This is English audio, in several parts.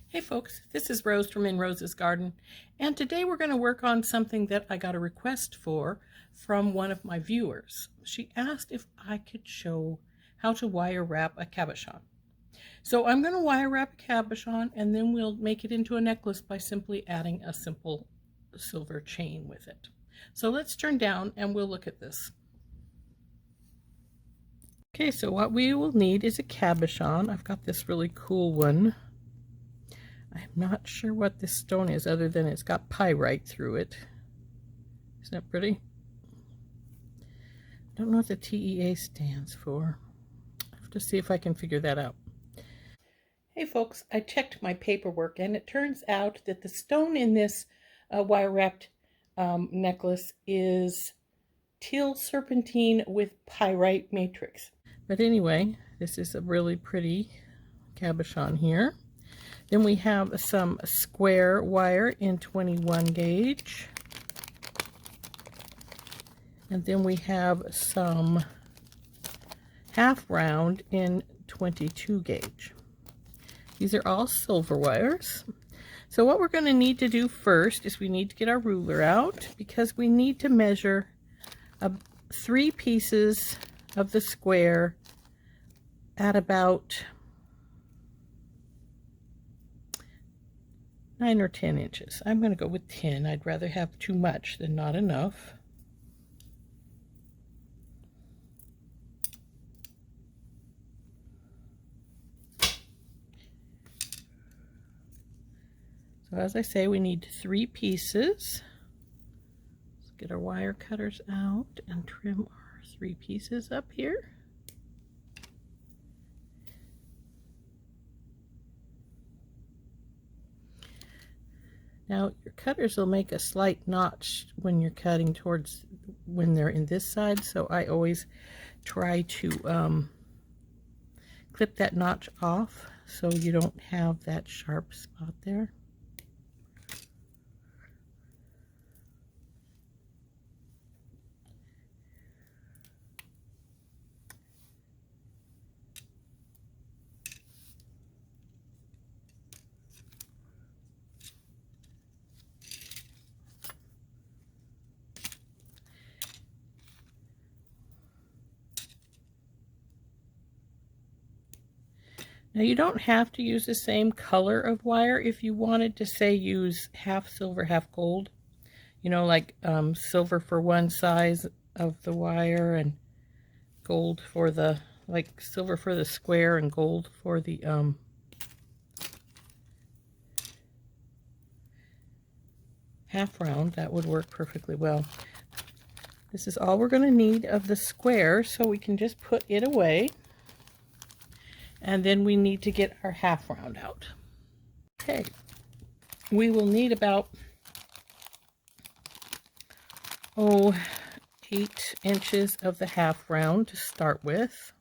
Hey folks, this is Rose from In Rose's Garden, and today we're going to work on something that I got a request for from one of my viewers. She asked if I could show how to wire wrap a cabochon. So I'm going to wire wrap a cabochon and then we'll make it into a necklace by simply adding a simple silver chain with it. So let's turn down and we'll look at this. Okay, so what we will need is a cabochon. I've got this really cool one. I'm not sure what this stone is other than it's got pyrite through it. Isn't that pretty? Don't know what the TEA stands for. I have to see if I can figure that out. Hey folks, I checked my paperwork and it turns out that the stone in this wire wrapped necklace is Teal Serpentine with Pyrite matrix. But anyway, this is a really pretty cabochon here. Then we have some square wire in 21 gauge. And then we have some half round in 22 gauge. These are all silver wires. So what we're going to need to do first is we need to get our ruler out because we need to measure 3 pieces of the square at about 9 or 10 inches. I'm going to go with 10. I'd rather have too much than not enough. So as I say, we need 3 pieces. Let's get our wire cutters out and trim our 3 pieces up here. Now your cutters will make a slight notch when you're cutting towards when they're in this side, so I always try to clip that notch off so you don't have that sharp spot there. Now you don't have to use the same color of wire. If you wanted to say use half silver, half gold, you know, like silver for one size of the wire and gold for the, like silver for the square and gold for the half round, that would work perfectly well. This is all we're going to need of the square, so we can just put it away. And then we need to get our half round out. Okay, we will need about 8 inches of the half round to start with.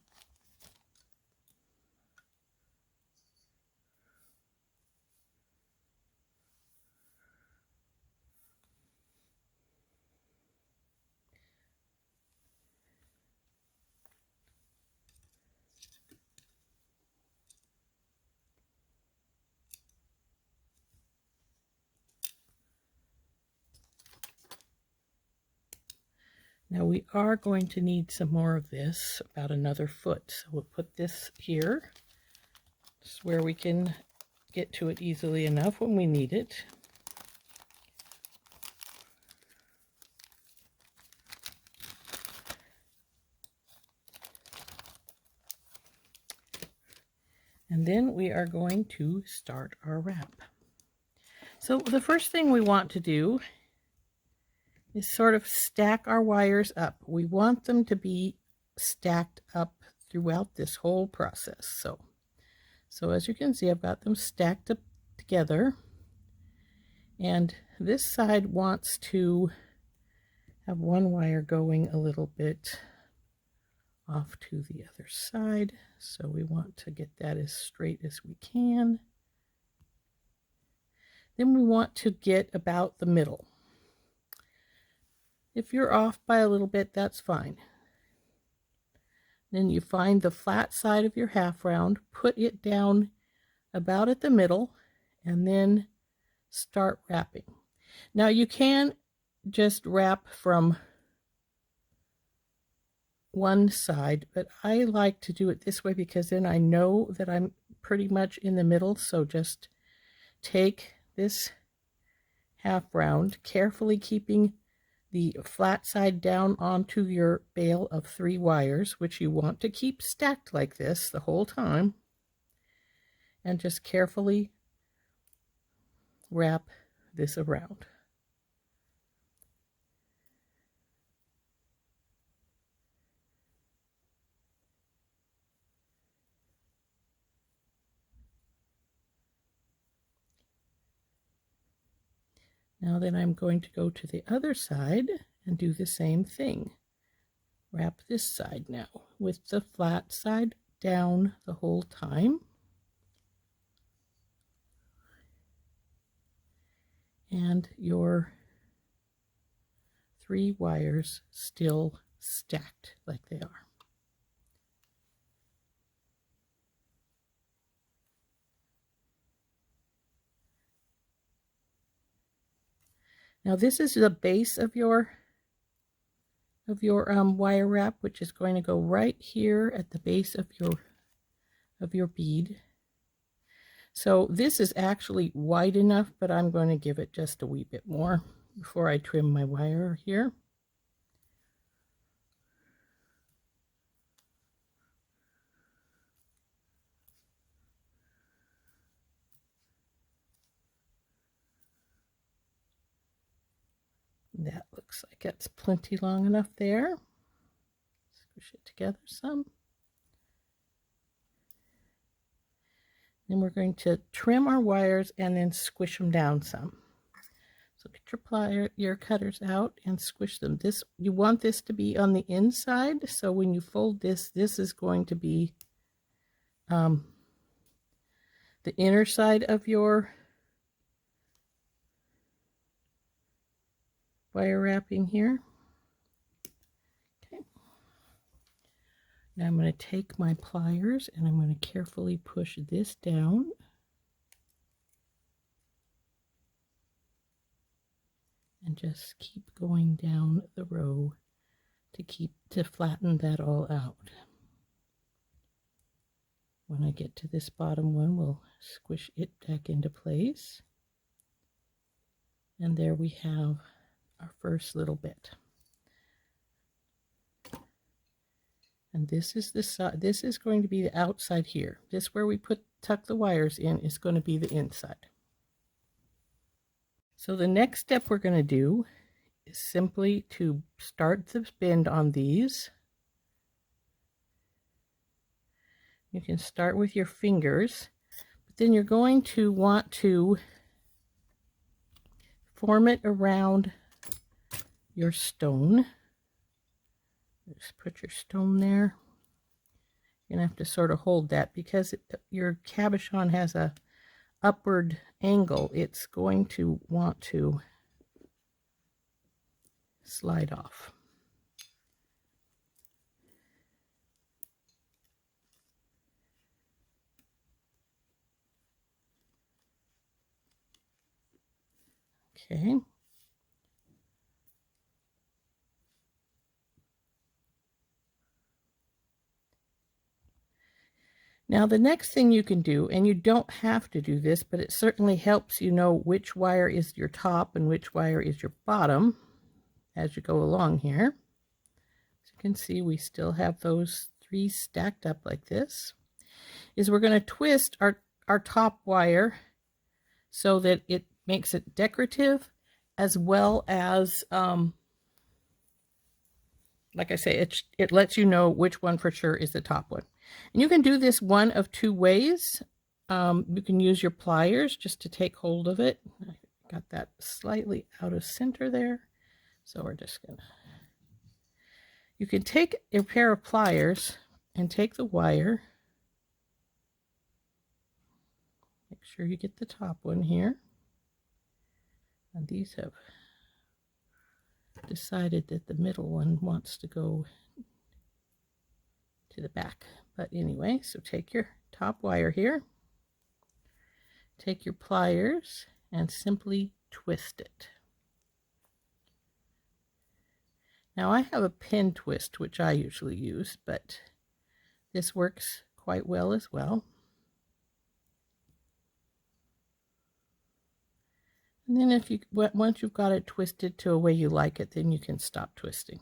Now we are going to need some more of this, about another foot. So we'll put this here. This is where we can get to it easily enough when we need it. And then we are going to start our wrap. So the first thing we want to do is sort of stack our wires up. We want them to be stacked up throughout this whole process. So as you can see, I've got them stacked up together. And this side wants to have one wire going a little bit off to the other side. So we want to get that as straight as we can. Then we want to get about the middle. If you're off by a little bit, that's fine. Then you find the flat side of your half round, put it down about at the middle, and then start wrapping. Now you can just wrap from one side, but I like to do it this way because then I know that I'm pretty much in the middle. So just take this half round, carefully keeping the flat side down onto your bale of 3 wires, which you want to keep stacked like this the whole time, and just carefully wrap this around. Now then I'm going to go to the other side and do the same thing. Wrap this side now with the flat side down the whole time. And your 3 wires still stacked like they are. Now this is the base of your wire wrap, which is going to go right here at the base of your bead. So this is actually wide enough, but I'm going to give it just a wee bit more before I trim my wire here. That looks like it's plenty long enough there. Squish it together some. Then we're going to trim our wires and then squish them down some. So get your cutters out and squish them. You want this to be on the inside, so when you fold this, this is going to be the inner side of your wire wrapping here. Okay. Now I'm going to take my pliers and I'm going to carefully push this down. And just keep going down the row to flatten that all out. When I get to this bottom one, we'll squish it back into place. And there we have our first little bit. And this is the side. This is going to be the outside here. This where we tuck the wires in is going to be the inside. So the next step we're going to do is simply to start the bend on these. You can start with your fingers, but then you're going to want to form it around your stone. Just put your stone there. You're going to have to sort of hold that because your cabochon has a upward angle. It's going to want to slide off. Okay. Now the next thing you can do, and you don't have to do this, but it certainly helps you know which wire is your top and which wire is your bottom as you go along here. As you can see, we still have those 3 stacked up like this. Is we're going to twist our top wire so that it makes it decorative, as well as like I say, it lets you know which one for sure is the top one. And you can do this one of 2 ways. You can use your pliers just to take hold of it. I got that slightly out of center there. So we're just gonna, you can take a pair of pliers and take the wire. Make sure you get the top one here. And these have decided that the middle one wants to go to the back. But anyway, so take your top wire here take your pliers and simply twist it. Now I have a pin twist, which I usually use, but this works quite well as well. And then if you, once you've got it twisted to a way you like it, then you can stop twisting.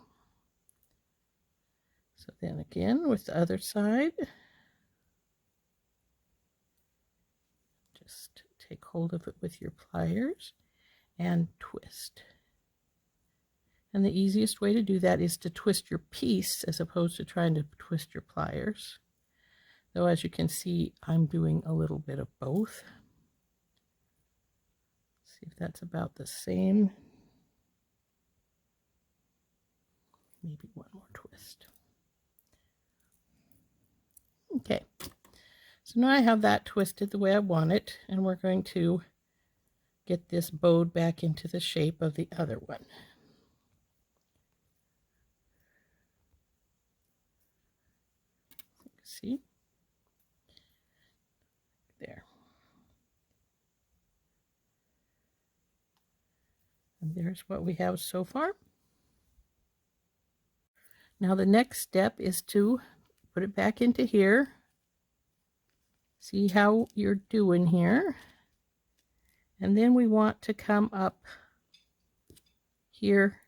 So then again with the other side, just take hold of it with your pliers and twist. And the easiest way to do that is to twist your piece as opposed to trying to twist your pliers. Though as you can see, I'm doing a little bit of both. See if that's about the same. Maybe one more twist. Okay, so now I have that twisted the way I want it, and we're going to get this bowed back into the shape of the other one. See? There. And there's what we have so far. Now the next step is to put it back into here. See how you're doing here. And then we want to come up here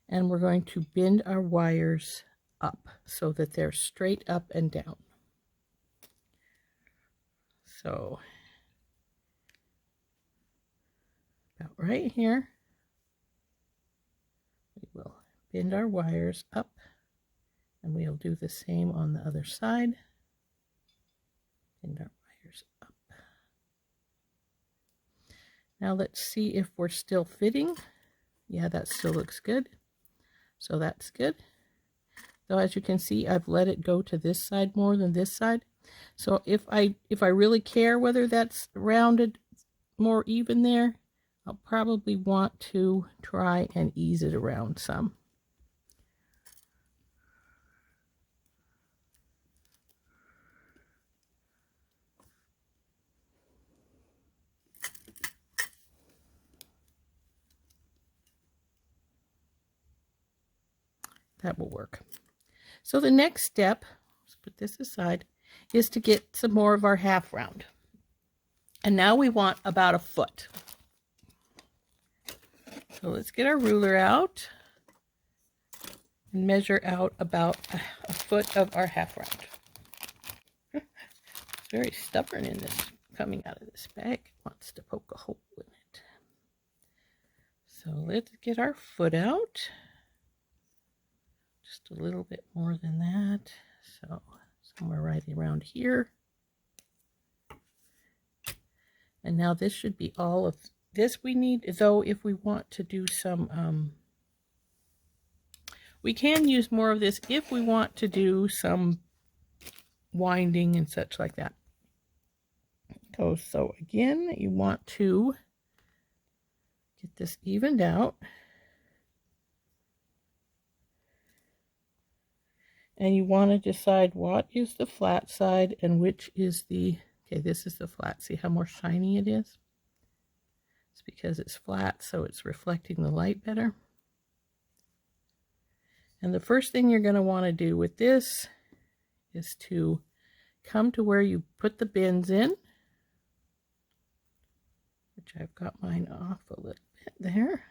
and we're going to bend our wires up so that they're straight up and down. So about right here, we will bend our wires up, and we'll do the same on the other side. Bend our wires up. Now let's see if we're still fitting. Yeah, that still looks good. So that's good. Though as you can see, I've let it go to this side more than this side. So if I really care whether that's rounded more even there, I'll probably want to try and ease it around some. That will work. So the next step, let's put this aside, is to get some more of our half round. And now we want about a foot. So let's get our ruler out and measure out about a foot of our half round. It's very stubborn in this, coming out of this bag. It wants to poke a hole in it. So let's get our foot out. Just a little bit more than that. So somewhere right around here. And now this should be all of this we need, though if we want to do some, we can use more of this if we want to do some winding and such like that. So again, you want to get this evened out. And you want to decide what is the flat side and which is the, okay, this is the flat. See how more shiny it is? It's because it's flat, so it's reflecting the light better. And the first thing you're going to want to do with this is to come to where you put the bends in, which I've got mine off a little bit there.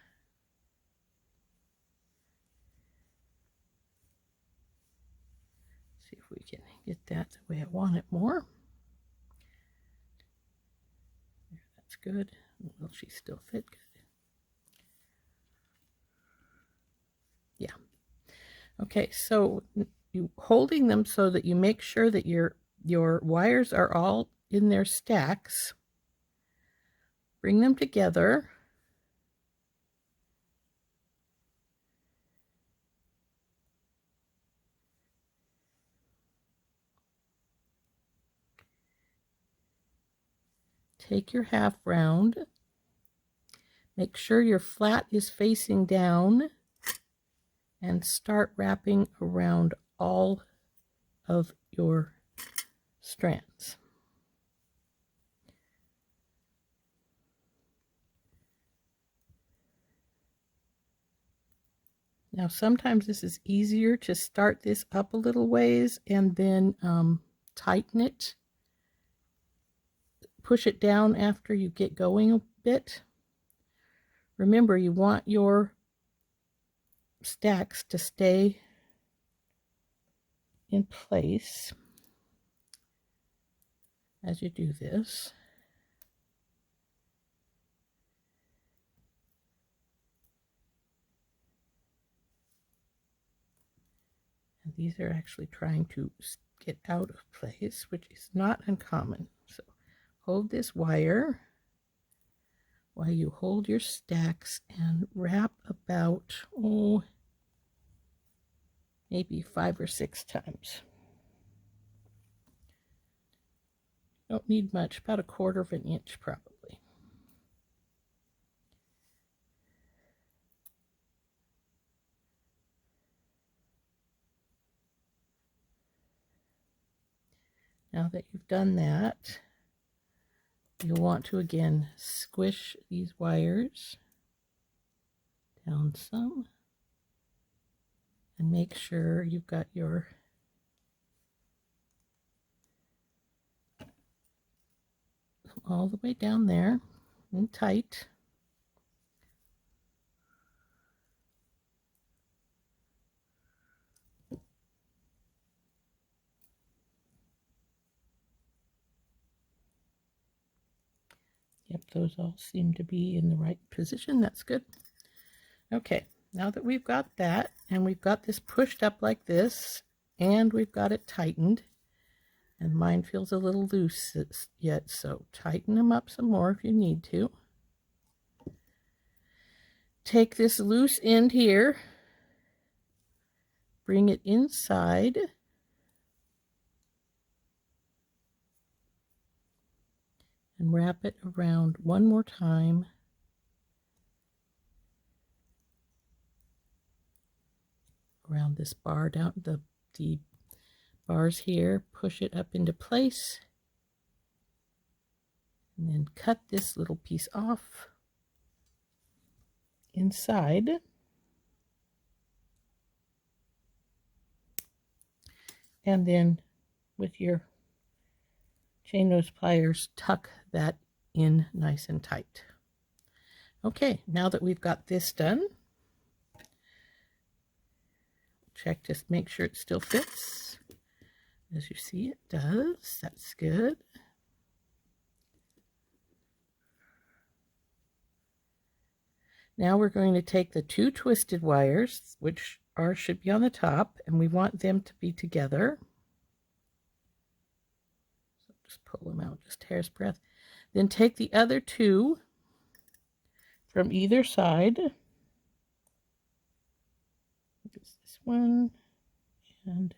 See if we can get that the way I want it more. That's good. Will she still fit good? Yeah. Okay, so you holding them so that you make sure that your wires are all in their stacks. Bring them together. Take your half round. Make sure your flat is facing down and start wrapping around all of your strands. Now sometimes this is easier to start this up a little ways and then tighten it. Push it down after you get going a bit. Remember, you want your stacks to stay in place as you do this. And these are actually trying to get out of place, which is not uncommon. So hold this wire while you hold your stacks and wrap about, maybe 5 or 6 times. Don't need much, about 1/4 of an inch probably. Now that you've done that, you'll want to again squish these wires down some and make sure you've got your all the way down there and tight. Yep, those all seem to be in the right position. That's good. Okay, now that we've got that and we've got this pushed up like this and we've got it tightened, and mine feels a little loose yet, so tighten them up some more if you need to. Take this loose end here, bring it inside, and wrap it around one more time. Around this bar down, the bars here, push it up into place, and then cut this little piece off inside. And then with your chain nose pliers, tuck that in nice and tight. Okay, now that we've got this done, check to make sure it still fits. As you see, it does. That's good. Now we're going to take the 2 twisted wires, which should be on the top, and we want them to be together. So just pull them out just hair's breadth. Then take the other 2 from either side. This one and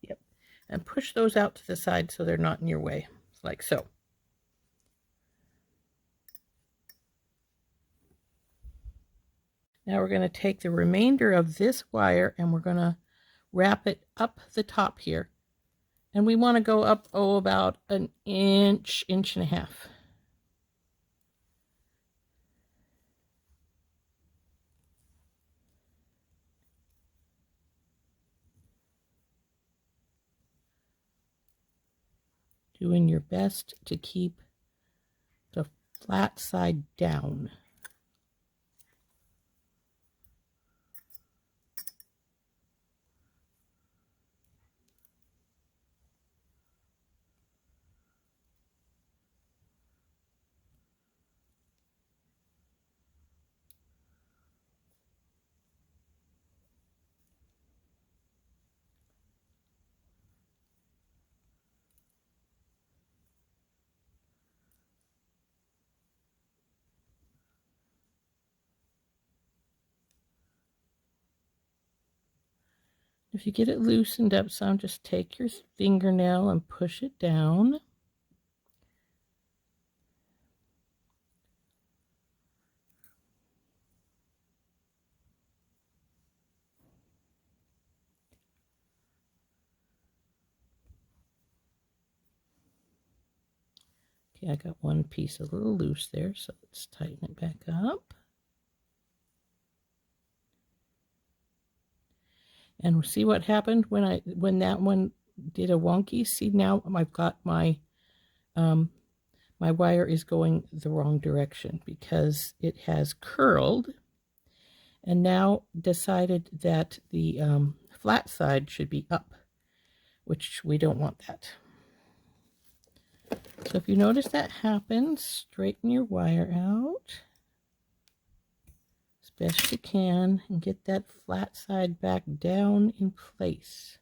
yep, and push those out to the side so they're not in your way, like so. Now we're going to take the remainder of this wire and we're going to wrap it up the top here. And we want to go up, about an inch, inch and a half. Doing your best to keep the flat side down. If you get it loosened up some, just take your fingernail and push it down. Okay, I got one piece a little loose there, so let's tighten it back up. And see what happened when that one did a wonky? See, now I've got my my wire is going the wrong direction because it has curled and now decided that the flat side should be up, which we don't want that. So if you notice that happens, straighten your wire out as best you can and get that flat side back down in place.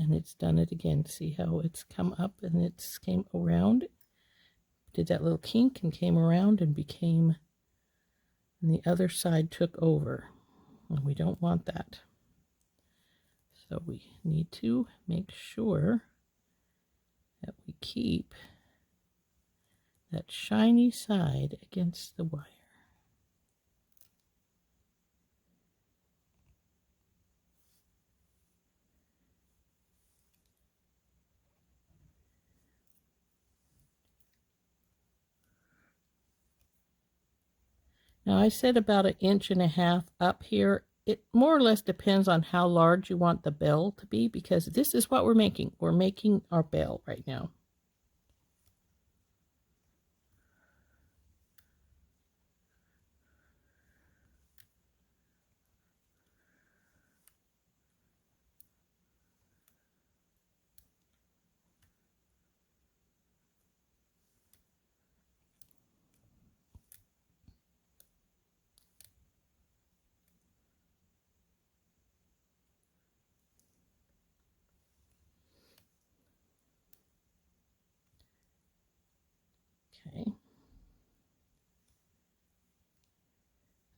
And it's done it again. See how it's come up and it's came around? Did that little kink and came around and became, and the other side took over. And we don't want that. So we need to make sure that we keep that shiny side against the wire. Now I said about 1.5 inches up here. It more or less depends on how large you want the bell to be, because this is what we're making. We're making our bell right now. Okay.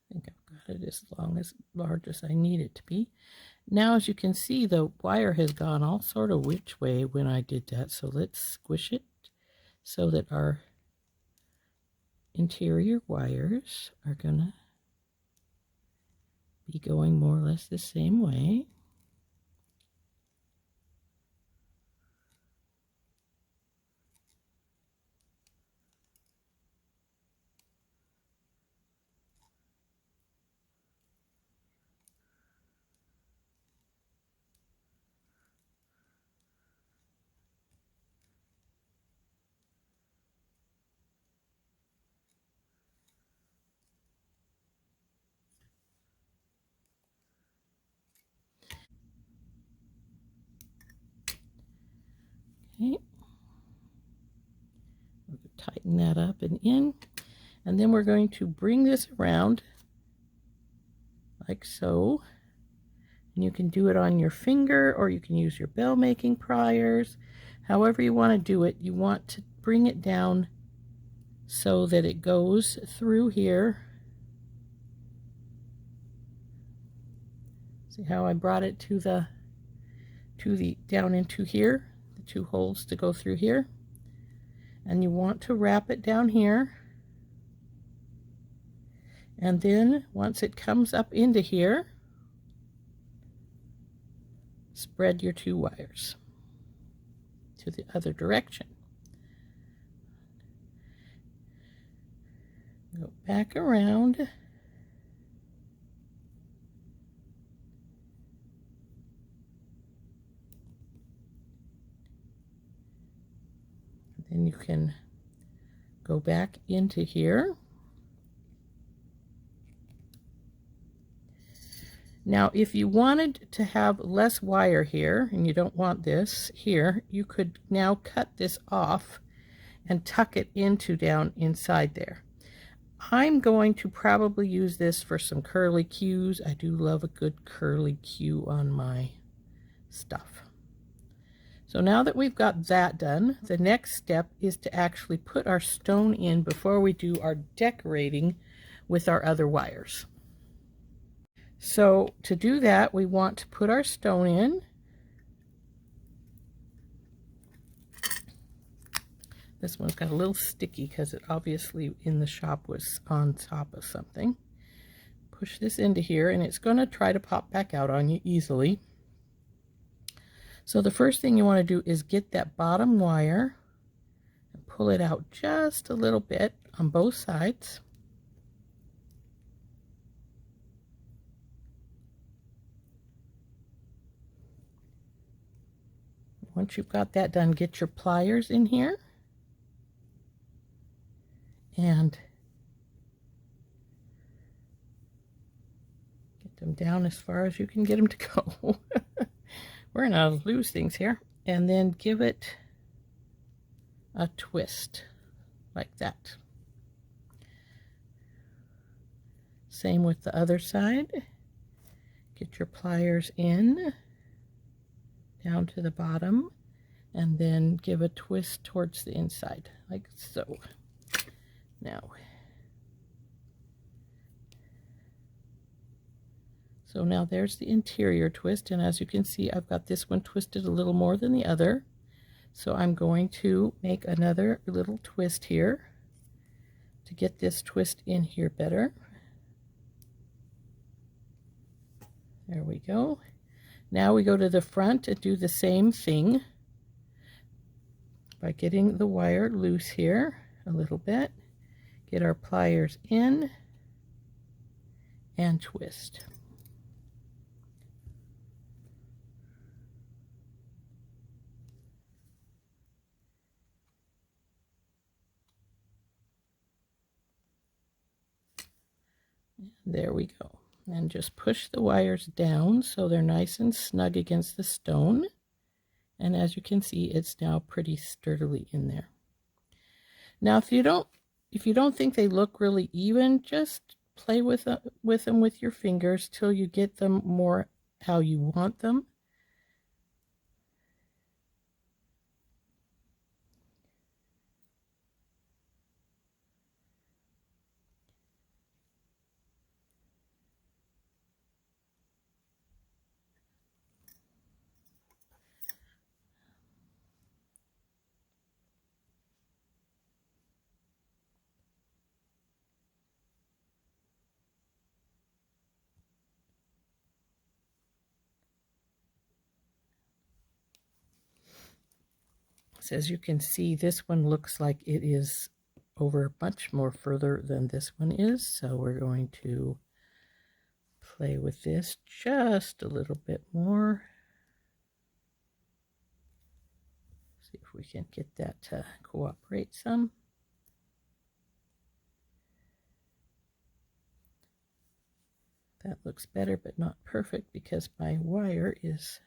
I think I've got it as large as I need it to be. Now, as you can see, the wire has gone all sort of which way when I did that. So let's squish it so that our interior wires are gonna be going more or less the same way. Okay, we'll tighten that up and in, and then we're going to bring this around like so. And you can do it on your finger, or you can use your bell making pliers. However you want to do it, you want to bring it down so that it goes through here. See how I brought it to the down into here, the 2 holes to go through here. And you want to wrap it down here. And then once it comes up into here, spread your 2 wires to the other direction. Go back around. Then you can go back into here. Now, if you wanted to have less wire here, and you don't want this here, you could now cut this off and tuck it into down inside there. I'm going to probably use this for some curly cues. I do love a good curly cue on my stuff. So now that we've got that done, the next step is to actually put our stone in before we do our decorating with our other wires. So to do that, we want to put our stone in. This one's got a little sticky because it obviously in the shop was on top of something. Push this into here and it's going to try to pop back out on you easily. So the first thing you want to do is get that bottom wire and pull it out just a little bit on both sides. Once you've got that done, get your pliers in here and get them down as far as you can get them to go. We're going to lose things here. And then give it a twist like that. Same with the other side. Get your pliers in down to the bottom and then give a twist towards the inside like so. Now there's the interior twist, and as you can see I've got this one twisted a little more than the other, so I'm going to make another little twist here to get this twist in here better. There we go. Now we go to the front and do the same thing by getting the wire loose here a little bit. Get our pliers in and twist. There we go. And just push the wires down so they're nice and snug against the stone. And as you can see, it's now pretty sturdily in there. Now, if you don't think they look really even, just play with them with your fingers till you get them more how you want them. So as you can see, this one looks like it is over much more further than this one is, so we're going to play with this just a little bit more. See if we can get that to cooperate some. That looks better, but not perfect because my wire is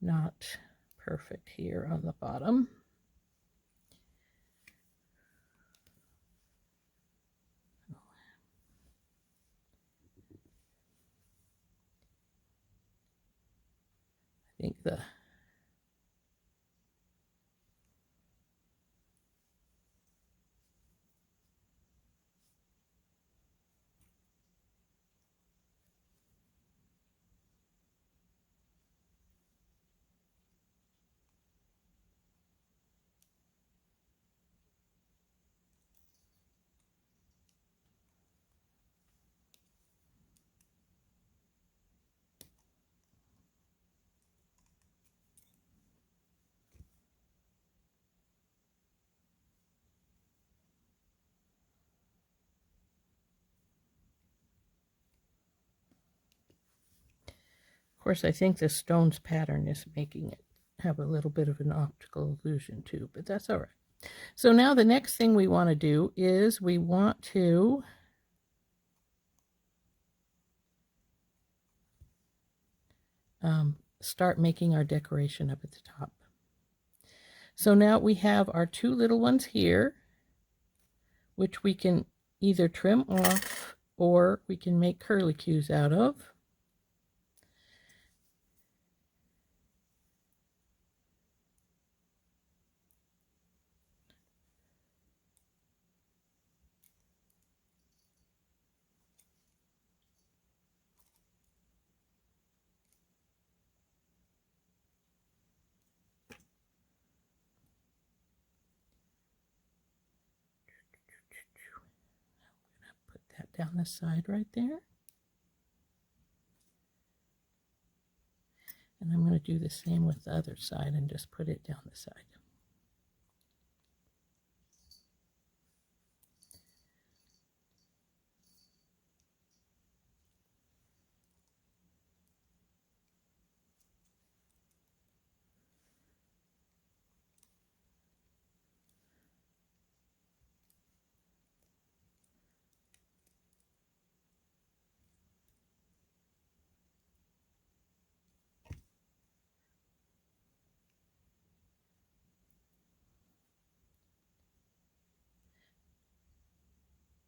not perfect here on the bottom. I think the Of course, I think the stone's pattern is making it have a little bit of an optical illusion too, but that's all right. So now the next thing we want to do is we want to start making our decoration up at the top. So now we have our two little ones here, which we can either trim off or we can make curlicues out of. down the side right there. And I'm going to do the same with the other side and just put it down the side.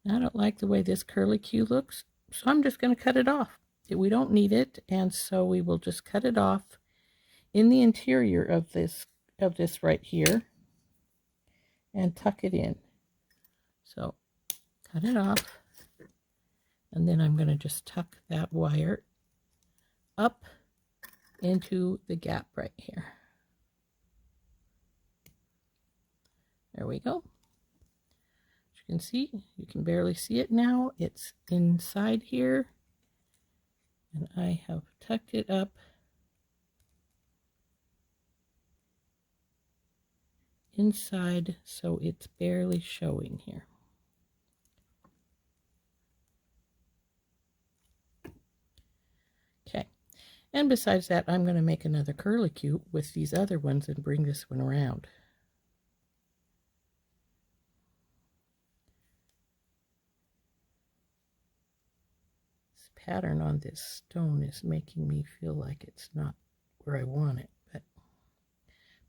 I don't like the way this curlicue looks, so I'm just going to cut it off. We don't need it, and so we will just cut it off in the interior of this right here and tuck it in. So cut it off, and then I'm going to just tuck that wire up into the gap right here. There we go. As you can see, you can barely see it now. It's inside here, and I have tucked it up inside so it's barely showing here. Okay, and besides that, I'm going to make another curlicue with these other ones and bring this one around. This pattern on this stone is making me feel like it's not where I want it, but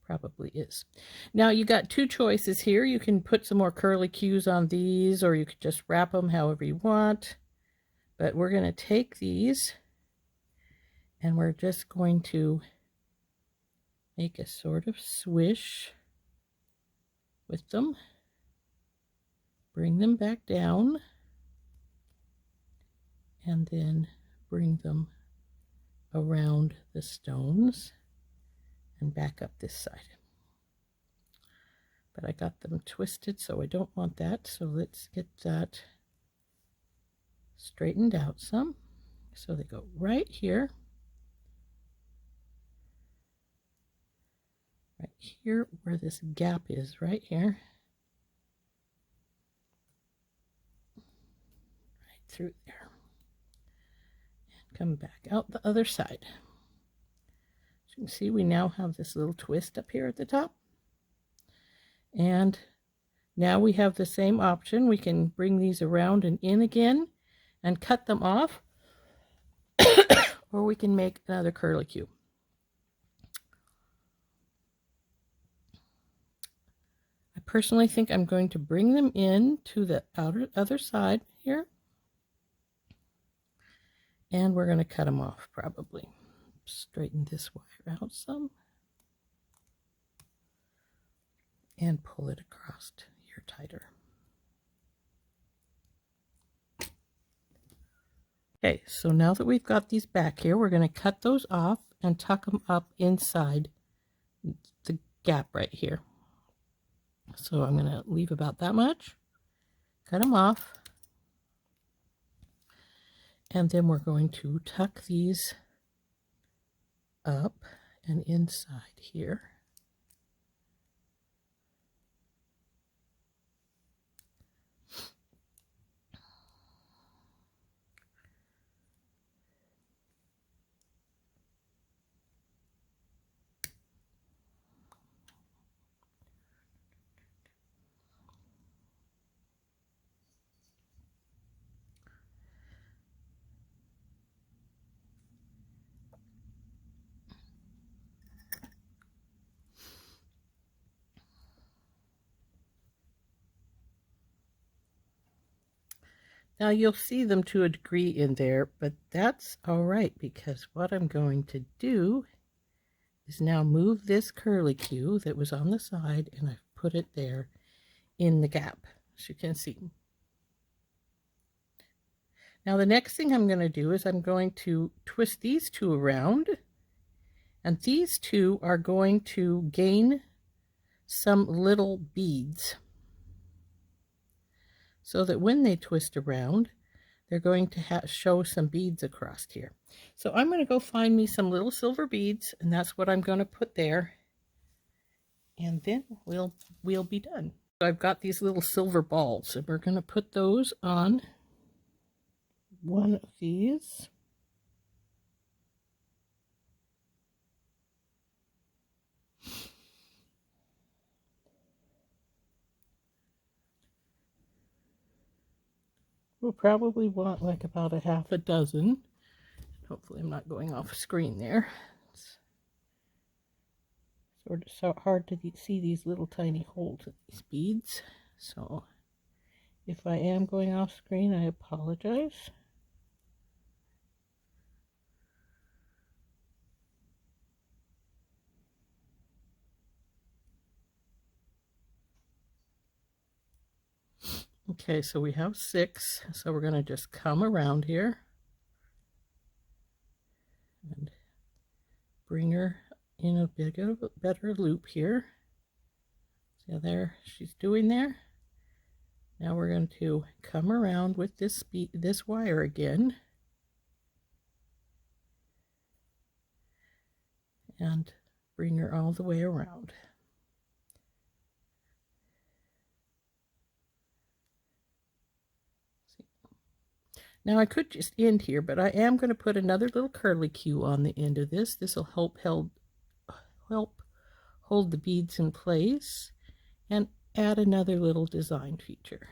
probably is. Now you got two choices here. You can put some more curlicues on these, or you could just wrap them however you want. But we're going to take these and we're just going to make a sort of swish with them. Bring them back down and then bring them around the stones and back up this side. But I got them twisted, so I don't want that. So let's get that straightened out some. So they go right here. Right here where this gap is, right here. Right through there. And come back out the other side. As you can see, we now have this little twist up here at the top. And now we have the same option. We can bring these around and in again and cut them off. Or we can make another curlicue. I personally think I'm going to bring them in to the other side here. And we're going to cut them off probably. Straighten this wire out some. And pull it across here tighter. Okay, so now that we've got these back here, we're going to cut those off and tuck them up inside the gap right here. So I'm going to leave about that much, cut them off, and then we're going to tuck these up and inside here. Now you'll see them to a degree in there, but that's all right, because what I'm going to do is now move this curlicue that was on the side, and I've put it there in the gap, as you can see. Now the next thing I'm going to do is I'm going to twist these two around, and these two are going to gain some little beads, so that when they twist around, they're going to show some beads across here. So I'm going to go find me some little silver beads, and that's what I'm going to put there. And then we'll be done. So I've got these little silver balls, and we're going to put those on one of these. We'll probably want like about a half a dozen. Hopefully I'm not going off screen there. It's sort of so hard to see these little tiny holes in these beads. So if I am going off screen, I apologize. Okay, so we have 6. So we're going to just come around here and bring her in a better loop here. So there she's doing there. Now we're going to come around with this wire again and bring her all the way around. Now I could just end here, but I am going to put another little curly Q on the end of this. This will help hold the beads in place and add another little design feature.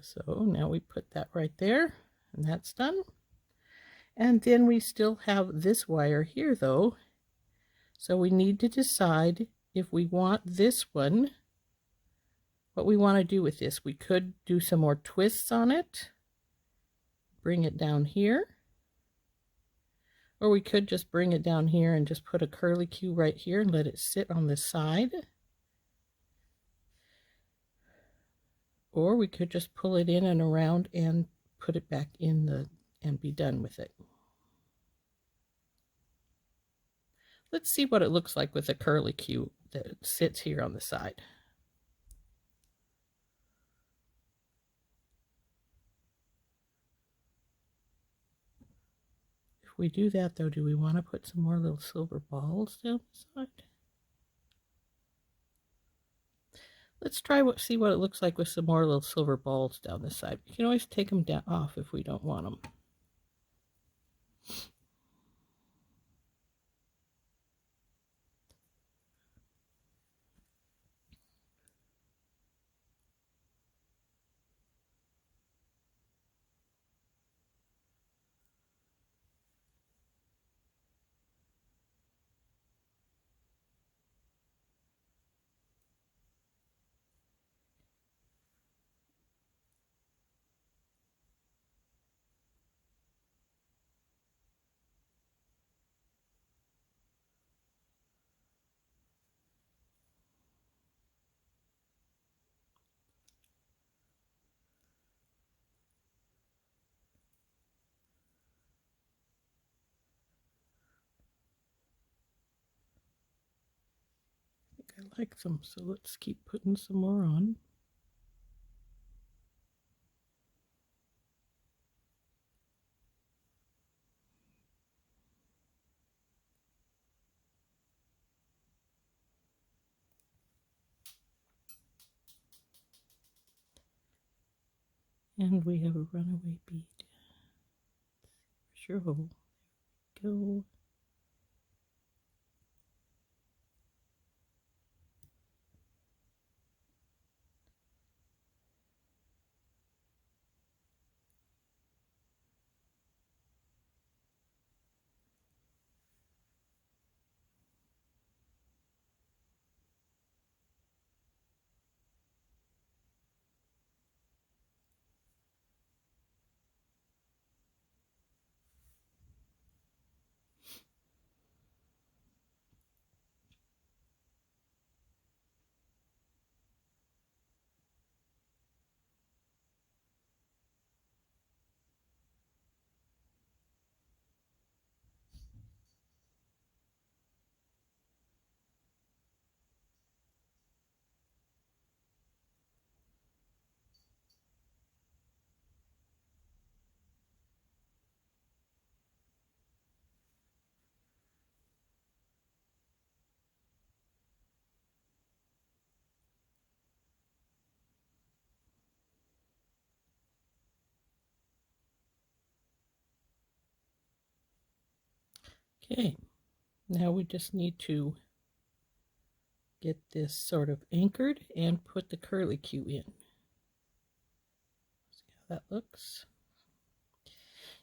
So now we put that right there, and that's done. And then we still have this wire here though. So we need to decide if we want this one, what we want to do with this. We could do some more twists on it, bring it down here, or we could just bring it down here and just put a curly Q right here and let it sit on the side. Or we could just pull it in and around and put it back in and be done with it. Let's see what it looks like with a curly Q that sits here on the side. If we do that though, do we want to put some more little silver balls down the side? Let's see what it looks like with some more little silver balls down the side. We can always take them off if we don't want them. I like them, so let's keep putting some more on. And we have a runaway bead. Sure hole. Go. Okay, now we just need to get this sort of anchored and put the curlicue in. See how that looks.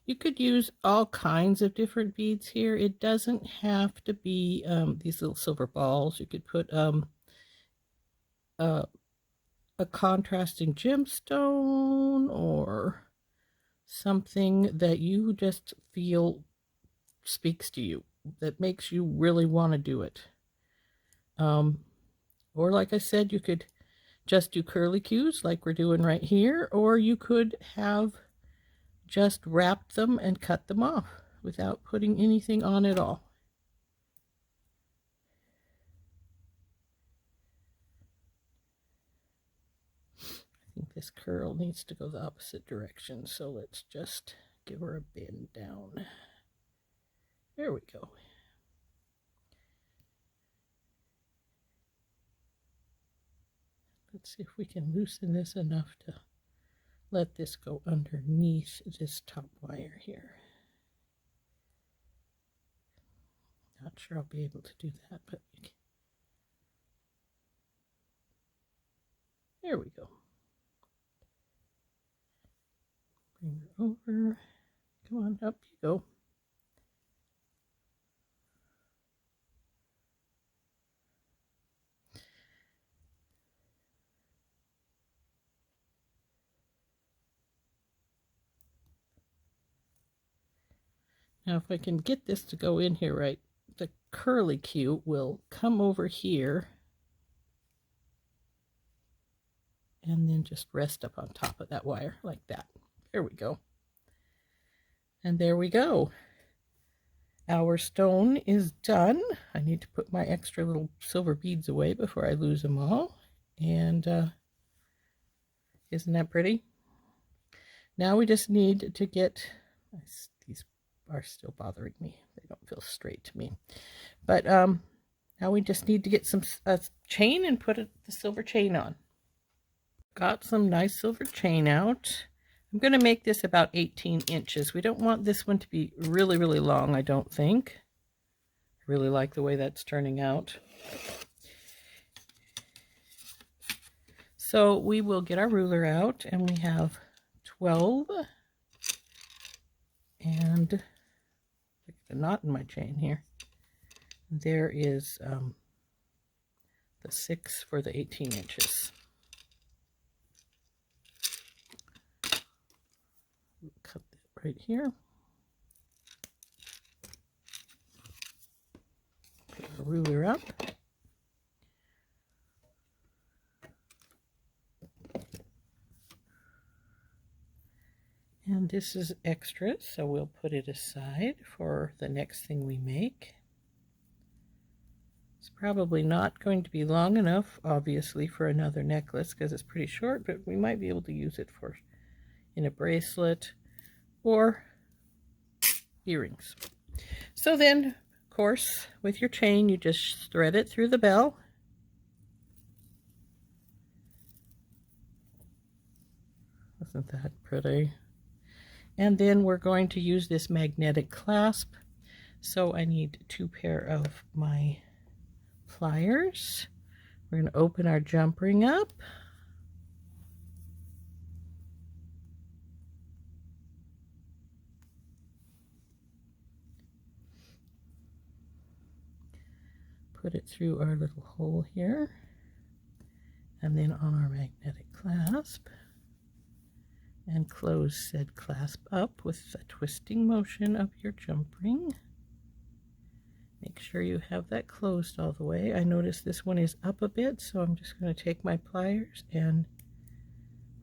You could use all kinds of different beads here. It doesn't have to be these little silver balls. You could put a contrasting gemstone or something that you just feel speaks to you, that makes you really want to do it. Or like I said, you could just do curlicues like we're doing right here, or you could have just wrap them and cut them off without putting anything on at all. I think this curl needs to go the opposite direction, so let's just give her a bend down. There we go. Let's see if we can loosen this enough to let this go underneath this top wire here. Not sure I'll be able to do that, but there we go. Bring her over. Come on, up you go. Now if I can get this to go in here right, the curlicue will come over here and then just rest up on top of that wire like that. There we go. And there we go. Our stone is done. I need to put my extra little silver beads away before I lose them all. And isn't that pretty? Now we just need to get, these are still bothering me. They don't feel straight to me. But now we just need to get some chain and put the silver chain on. Got some nice silver chain out. I'm going to make this about 18 inches. We don't want this one to be really, really long, I don't think. I really like the way that's turning out. So we will get our ruler out, and we have 12. And look at the knot in my chain here. There is the 6 for the 18 inches. We'll cut that right here. Put our ruler up. And this is extra, so we'll put it aside for the next thing we make. It's probably not going to be long enough, obviously, for another necklace because it's pretty short, but we might be able to use it for in a bracelet or earrings. So then, of course, with your chain, you just thread it through the bell. Isn't that pretty? And then we're going to use this magnetic clasp. So I need 2 pair of my pliers. We're going to open our jump ring up. Put it through our little hole here. And then on our magnetic clasp. And close said clasp up with the twisting motion of your jump ring. Make sure you have that closed all the way. I notice this one is up a bit, so I'm just going to take my pliers and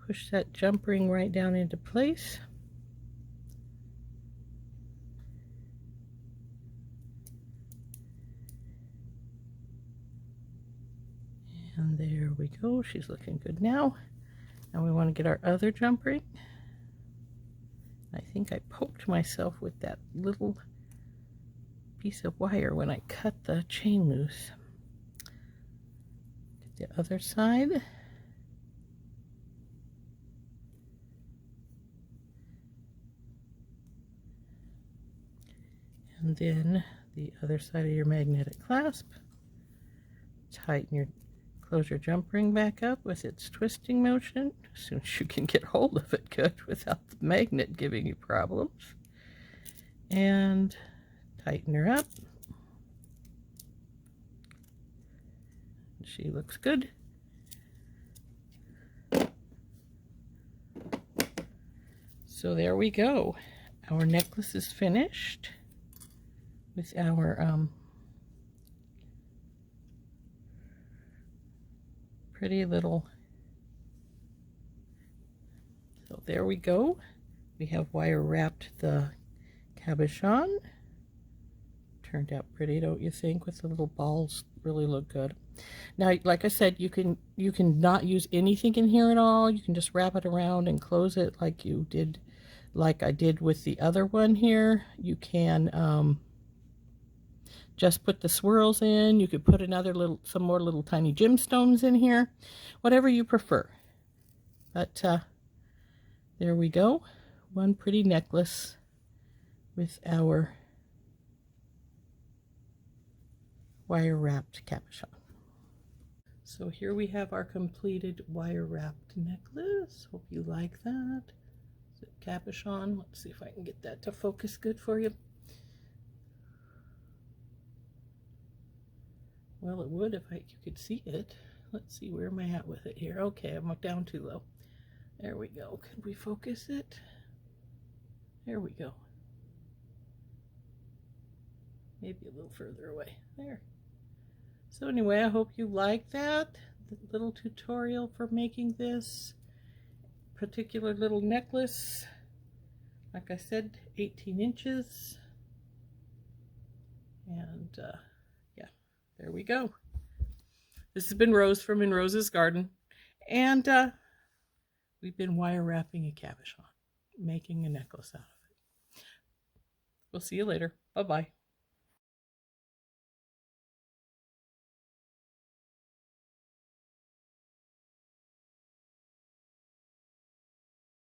push that jump ring right down into place. And there we go. She's looking good now. Now we want to get our other jump ring. I think I poked myself with that little piece of wire when I cut the chain loose. Get the other side. And then the other side of your magnetic clasp. Close your jump ring back up with its twisting motion as soon as you can get hold of it good without the magnet giving you problems. And tighten her up. She looks good. So there we go. Our necklace is finished with our pretty little. So there we go. We have wire wrapped the cabochon. Turned out pretty, don't you think? With the little balls, really look good. Now, like I said, you can not use anything in here at all. You can just wrap it around and close it like you did, like I did with the other one here. You can just put the swirls in. You could put some more little tiny gemstones in here, whatever you prefer. But there we go, one pretty necklace with our wire wrapped cabochon. So here we have our completed wire wrapped necklace. Hope you like that. Is it cabochon? Let's see if I can get that to focus good for you. Well, it would if you could see it. Let's see, where am I at with it here? Okay, I'm down too low. There we go. Could we focus it? There we go. Maybe a little further away. There. So anyway, I hope you like that. The little tutorial for making this particular little necklace. Like I said, 18 inches. And yeah, there we go. This has been Rose from In Rose's Garden. And we've been wire wrapping a cabochon, making a necklace out of it. We'll see you later. Bye-bye.